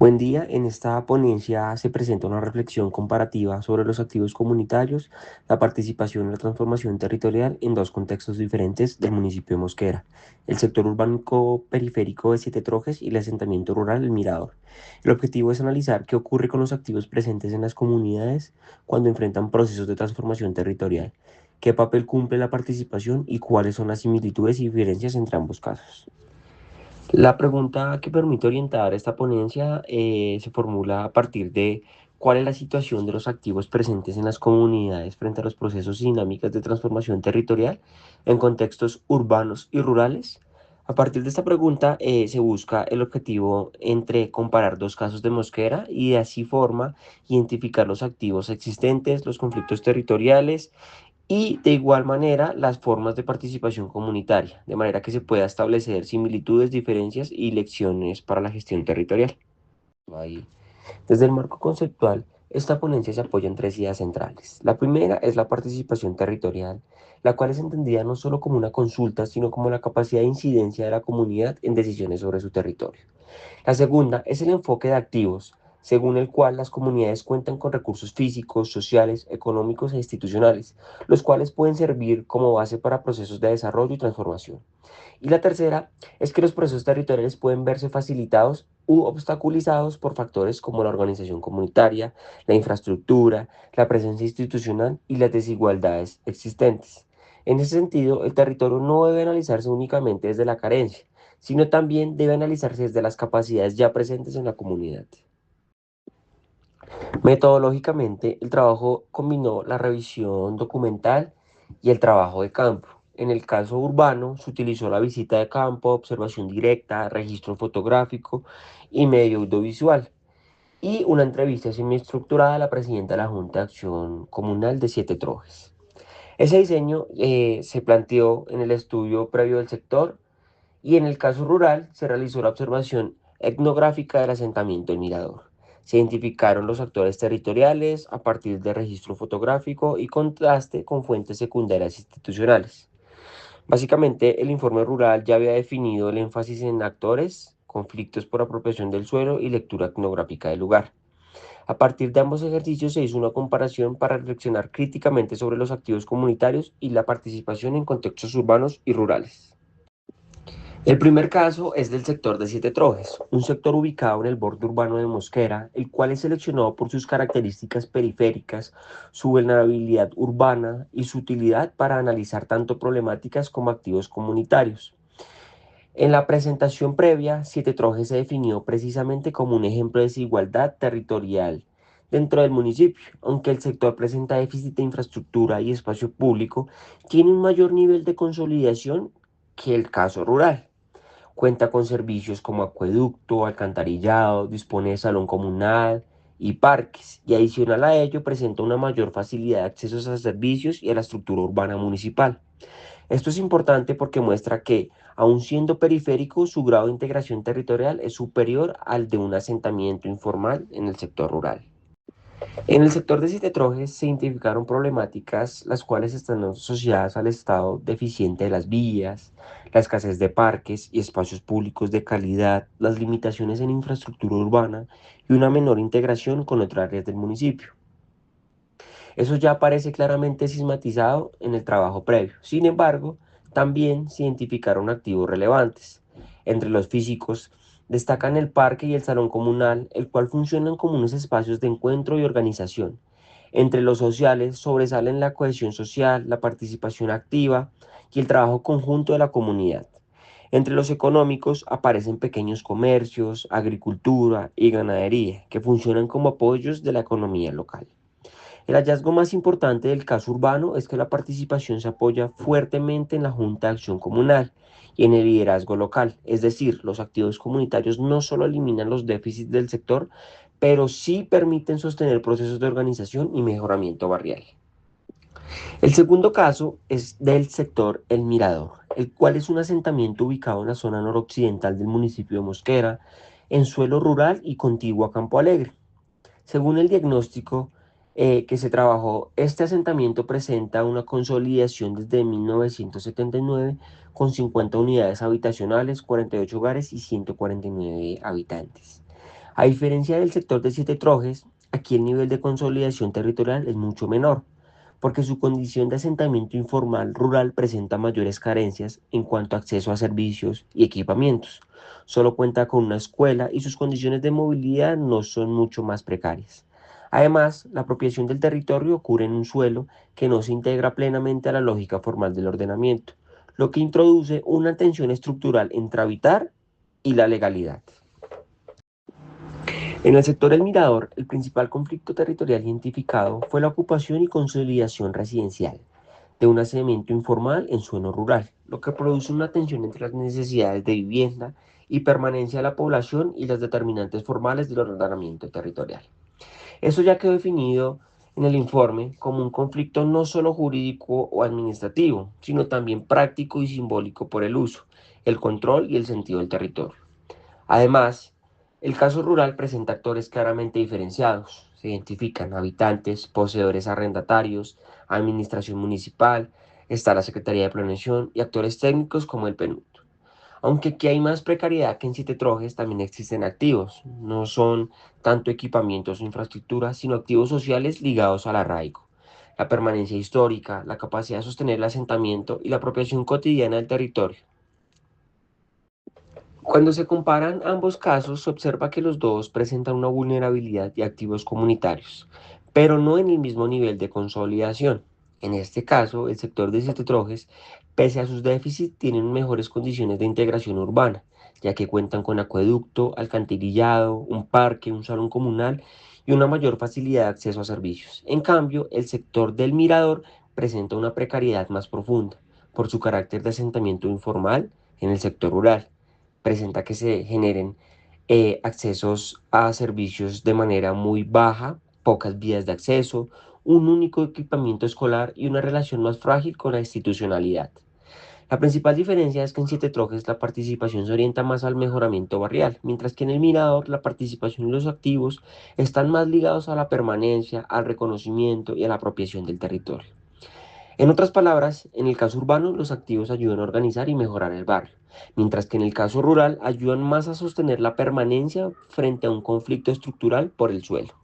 Buen día, en esta ponencia se presenta una reflexión comparativa sobre los activos comunitarios, la participación y la transformación territorial en dos contextos diferentes del municipio de Mosquera, el sector urbano periférico de Siete Trojes y el asentamiento rural El Mirador. El objetivo es analizar qué ocurre con los activos presentes en las comunidades cuando enfrentan procesos de transformación territorial, qué papel cumple la participación y cuáles son las similitudes y diferencias entre ambos casos. La pregunta que permite orientar esta ponencia se formula a partir de cuál es la situación de los activos presentes en las comunidades frente a los procesos y dinámicas de transformación territorial en contextos urbanos y rurales. A partir de esta pregunta se busca el objetivo entre comparar dos casos de Mosquera y de así forma identificar los activos existentes, los conflictos territoriales y de igual manera las formas de participación comunitaria, de manera que se pueda establecer similitudes, diferencias y lecciones para la gestión territorial. Ahí. Desde el marco conceptual, esta ponencia se apoya en tres ideas centrales. La primera es la participación territorial, la cual es entendida no solo como una consulta, sino como la capacidad de incidencia de la comunidad en decisiones sobre su territorio. La segunda es el enfoque de activos, según el cual las comunidades cuentan con recursos físicos, sociales, económicos e institucionales, los cuales pueden servir como base para procesos de desarrollo y transformación. Y la tercera es que los procesos territoriales pueden verse facilitados u obstaculizados por factores como la organización comunitaria, la infraestructura, la presencia institucional y las desigualdades existentes. En ese sentido, el territorio no debe analizarse únicamente desde la carencia, sino también debe analizarse desde las capacidades ya presentes en la comunidad. Metodológicamente, el trabajo combinó la revisión documental y el trabajo de campo. En el caso urbano, se utilizó la visita de campo, observación directa, registro fotográfico y medio audiovisual, y una entrevista semiestructurada a la presidenta de la Junta de Acción Comunal de Siete Trojes. Ese diseño se planteó en el estudio previo del sector y en el caso rural se realizó la observación etnográfica del asentamiento del Mirador. Se identificaron los actores territoriales a partir de registro fotográfico y contraste con fuentes secundarias institucionales. Básicamente, el informe rural ya había definido el énfasis en actores, conflictos por apropiación del suelo y lectura etnográfica del lugar. A partir de ambos ejercicios se hizo una comparación para reflexionar críticamente sobre los activos comunitarios y la participación en contextos urbanos y rurales. El primer caso es del sector de Siete Trojes, un sector ubicado en el borde urbano de Mosquera, el cual es seleccionado por sus características periféricas, su vulnerabilidad urbana y su utilidad para analizar tanto problemáticas como activos comunitarios. En la presentación previa, Siete Trojes se definió precisamente como un ejemplo de desigualdad territorial dentro del municipio, aunque el sector presenta déficit de infraestructura y espacio público, tiene un mayor nivel de consolidación que el caso rural. Cuenta con servicios como acueducto, alcantarillado, dispone de salón comunal y parques, y adicional a ello presenta una mayor facilidad de acceso a servicios y a la estructura urbana municipal. Esto es importante porque muestra que, aun siendo periférico, su grado de integración territorial es superior al de un asentamiento informal en el sector rural. En el sector de Siete Trojes se identificaron problemáticas las cuales están asociadas al estado deficiente de las vías, la escasez de parques y espacios públicos de calidad, las limitaciones en infraestructura urbana y una menor integración con otras áreas del municipio. Eso ya aparece claramente sistematizado en el trabajo previo. Sin embargo, también se identificaron activos relevantes. Entre los físicos destacan el parque y el salón comunal, el cual funcionan como unos espacios de encuentro y organización. Entre los sociales sobresalen la cohesión social, la participación activa y el trabajo conjunto de la comunidad. Entre los económicos aparecen pequeños comercios, agricultura y ganadería, que funcionan como apoyos de la economía local. El hallazgo más importante del caso urbano es que la participación se apoya fuertemente en la Junta de Acción Comunal y en el liderazgo local, es decir, los activos comunitarios no solo eliminan los déficits del sector, pero sí permiten sostener procesos de organización y mejoramiento barrial. El segundo caso es del sector El Mirador, el cual es un asentamiento ubicado en la zona noroccidental del municipio de Mosquera, en suelo rural y contiguo a Campo Alegre. Según el diagnóstico que se trabajó, este asentamiento presenta una consolidación desde 1979 con 50 unidades habitacionales, 48 hogares y 149 habitantes. A diferencia del sector de Siete Trojes, aquí el nivel de consolidación territorial es mucho menor, porque su condición de asentamiento informal rural presenta mayores carencias en cuanto a acceso a servicios y equipamientos. Solo cuenta con una escuela y sus condiciones de movilidad no son mucho más precarias. Además, la apropiación del territorio ocurre en un suelo que no se integra plenamente a la lógica formal del ordenamiento, lo que introduce una tensión estructural entre habitar y la legalidad. En el sector del Mirador, el principal conflicto territorial identificado fue la ocupación y consolidación residencial de un asentamiento informal en suelo rural, lo que produce una tensión entre las necesidades de vivienda y permanencia de la población y las determinantes formales del ordenamiento territorial. Eso ya quedó definido en el informe como un conflicto no solo jurídico o administrativo, sino también práctico y simbólico por el uso, el control y el sentido del territorio. Además, el caso rural presenta actores claramente diferenciados. Se identifican habitantes, poseedores arrendatarios, administración municipal, está la Secretaría de Planeación y actores técnicos como el PNUD. Aunque aquí hay más precariedad que en Siete Trojes, también existen activos. No son tanto equipamientos o infraestructuras, sino activos sociales ligados al arraigo, la permanencia histórica, la capacidad de sostener el asentamiento y la apropiación cotidiana del territorio. Cuando se comparan ambos casos, se observa que los dos presentan una vulnerabilidad de activos comunitarios, pero no en el mismo nivel de consolidación. En este caso, el sector de Siete Trojes, pese a sus déficits, tienen mejores condiciones de integración urbana, ya que cuentan con acueducto, alcantarillado, un parque, un salón comunal y una mayor facilidad de acceso a servicios. En cambio, el sector del Mirador presenta una precariedad más profunda por su carácter de asentamiento informal en el sector rural, presenta que se generen accesos a servicios de manera muy baja, pocas vías de acceso, un único equipamiento escolar y una relación más frágil con la institucionalidad. La principal diferencia es que en Siete Trojes la participación se orienta más al mejoramiento barrial, mientras que en el Mirador la participación y los activos están más ligados a la permanencia, al reconocimiento y a la apropiación del territorio. En otras palabras, en el caso urbano, los activos ayudan a organizar y mejorar el barrio, mientras que en el caso rural ayudan más a sostener la permanencia frente a un conflicto estructural por el suelo.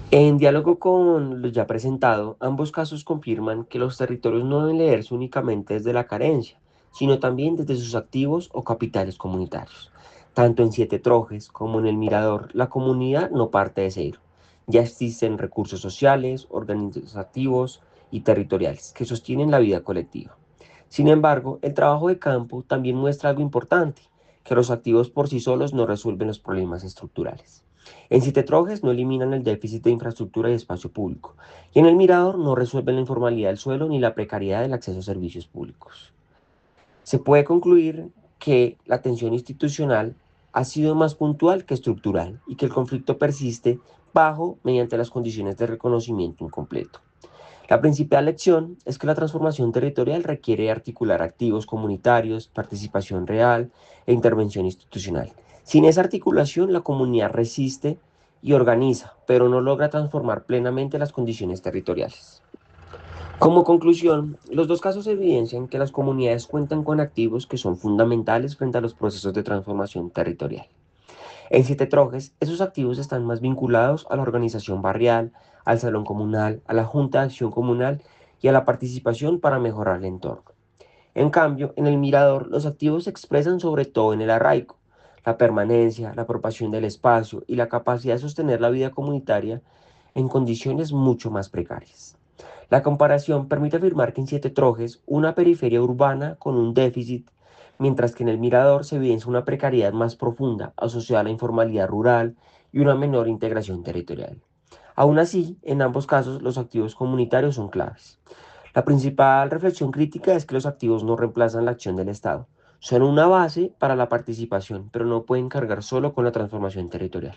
En diálogo con lo ya presentado, ambos casos confirman que los territorios no deben leerse únicamente desde la carencia, sino también desde sus activos o capitales comunitarios. Tanto en Siete Trojes como en el Mirador, la comunidad no parte de cero. Ya existen recursos sociales, organizativos y territoriales que sostienen la vida colectiva. Sin embargo, el trabajo de campo también muestra algo importante, que los activos por sí solos no resuelven los problemas estructurales. En Citetrojes no eliminan el déficit de infraestructura y espacio público, y en el Mirador no resuelven la informalidad del suelo ni la precariedad del acceso a servicios públicos. Se puede concluir que la tensión institucional ha sido más puntual que estructural y que el conflicto persiste bajo mediante las condiciones de reconocimiento incompleto. La principal lección es que la transformación territorial requiere articular activos comunitarios, participación real e intervención institucional. Sin esa articulación, la comunidad resiste y organiza, pero no logra transformar plenamente las condiciones territoriales. Como conclusión, los dos casos evidencian que las comunidades cuentan con activos que son fundamentales frente a los procesos de transformación territorial. En Siete Trojes, esos activos están más vinculados a la organización barrial, al salón comunal, a la junta de acción comunal y a la participación para mejorar el entorno. En cambio, en el Mirador, los activos se expresan sobre todo en el arraigo, la permanencia, la apropiación del espacio y la capacidad de sostener la vida comunitaria en condiciones mucho más precarias. La comparación permite afirmar que en Siete Trojes, una periferia urbana con un déficit, mientras que en el Mirador se evidencia una precariedad más profunda asociada a la informalidad rural y una menor integración territorial. Aún así, en ambos casos, los activos comunitarios son claves. La principal reflexión crítica es que los activos no reemplazan la acción del Estado. Son una base para la participación, pero no pueden cargar solo con la transformación territorial.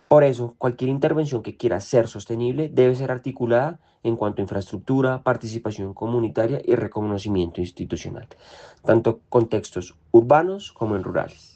Por eso, cualquier intervención que quiera ser sostenible debe ser articulada en cuanto a infraestructura, participación comunitaria y reconocimiento institucional, tanto en contextos urbanos como en rurales.